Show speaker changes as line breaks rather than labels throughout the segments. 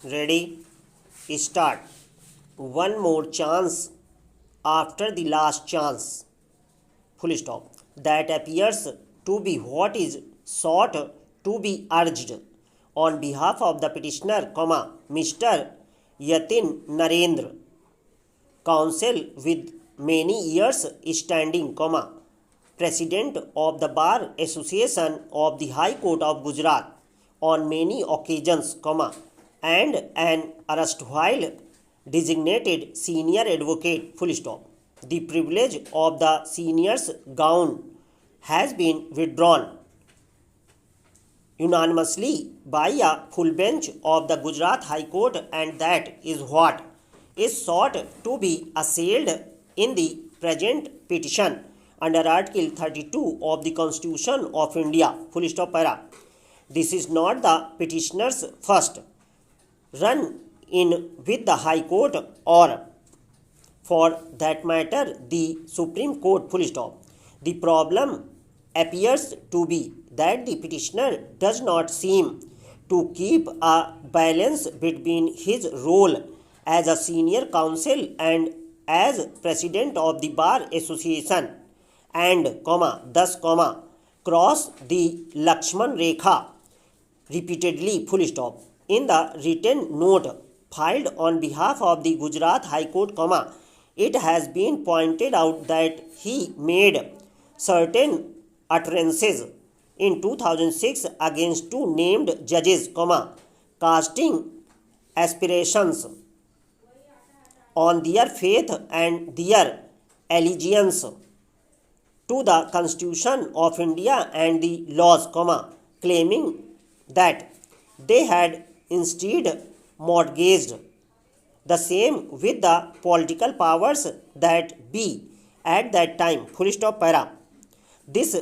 Ready? Start. One more chance after the last chance. Full stop. That appears to be what is sought to be urged on behalf of the petitioner, Mr. Yatin Narendra, counsel with many years standing, President of the Bar Association of the High Court of Gujarat on many occasions, and an erstwhile designated senior advocate, full stop. The privilege of the senior's gown has been withdrawn unanimously by a full bench of the Gujarat High Court, and that is what is sought to be assailed in the present petition under Article 32 of the Constitution of India. Full stop para. This is not the petitioner's first run in with the High Court or, for that matter, the Supreme Court. Full stop. The problem appears to be that the petitioner does not seem to keep a balance between his role as a senior counsel and as president of the Bar Association and, thus, cross the Lakshman Rekha repeatedly, full stop. In the written note filed on behalf of the Gujarat High Court, it has been pointed out that he made certain utterances in 2006 against two named judges, casting aspirations on their faith and their allegiance to the Constitution of India and the laws, claiming that they had instead mortgaged the same with the political powers that be at that time, full stop para. This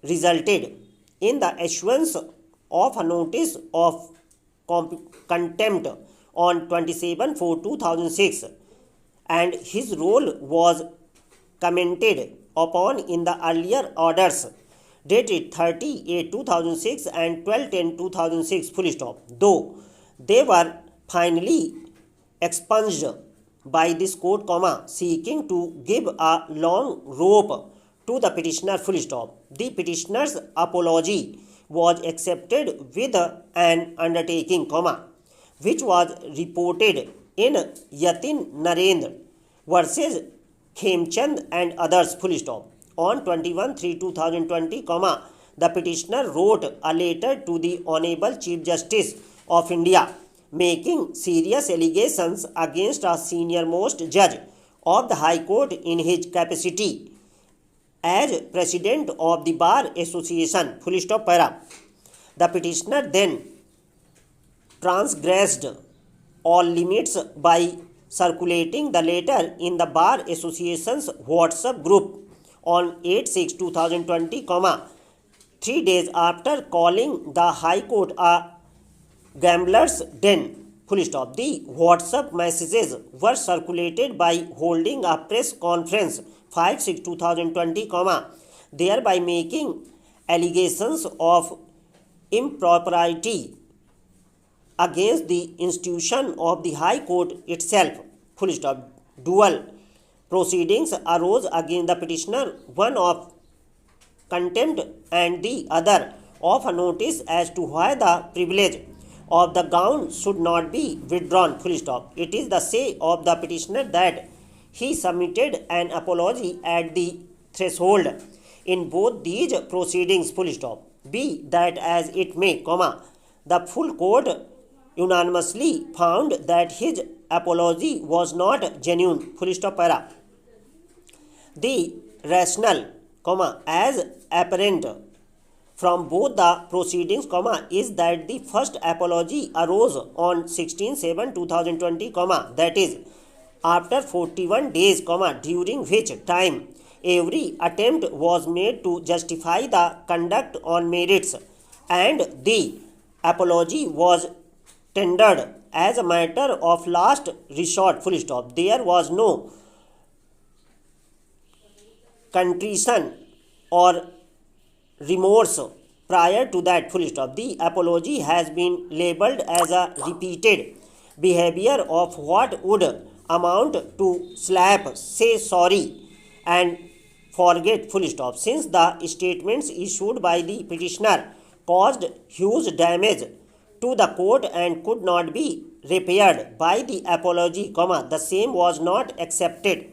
resulted in the issuance of a notice of contempt on 27/4/2006, and his role was commented upon in the earlier orders dated 30/8/2006 and 12/10/2006, full stop, though they were finally expunged by this court, seeking to give a long rope to the petitioner, full stop. The petitioner's apology was accepted with an undertaking, which was reported in Yatin Narendra versus Khemchand and others, full stop. On 21/3/2020, the petitioner wrote a letter to the Honorable Chief Justice of India making serious allegations against a senior-most judge of the High Court in his capacity as President of the Bar Association, full stop para. The petitioner then transgressed all limits by circulating the letter in the Bar Association's WhatsApp group on 8/6/2020, 3 days after calling the High Court a gambler's den, full stop. The WhatsApp messages were circulated by holding a press conference 5/6/2020, thereby making allegations of impropriety against the institution of the High Court itself, full stop. Dual proceedings arose against the petitioner, one of contempt and the other of a notice as to why the privilege of the gown should not be withdrawn, full stop. It is the say of the petitioner that he submitted an apology at the threshold in both these proceedings, full stop. Be that as it may, the full court unanimously found that his apology was not genuine, full stop para. The rationale, as apparent from both the proceedings, is that the first apology arose on 16/7/2020, that is, after 41 days, during which time every attempt was made to justify the conduct on merits, and the apology was tendered as a matter of last resort, full stop. There was no contrition or remorse prior to that, full stop. The apology has been labeled as a repeated behavior of what would amount to slap, say sorry, and forget full stop. Since the statements issued by the petitioner caused huge damage to the court and could not be repaired by the apology, the same was not accepted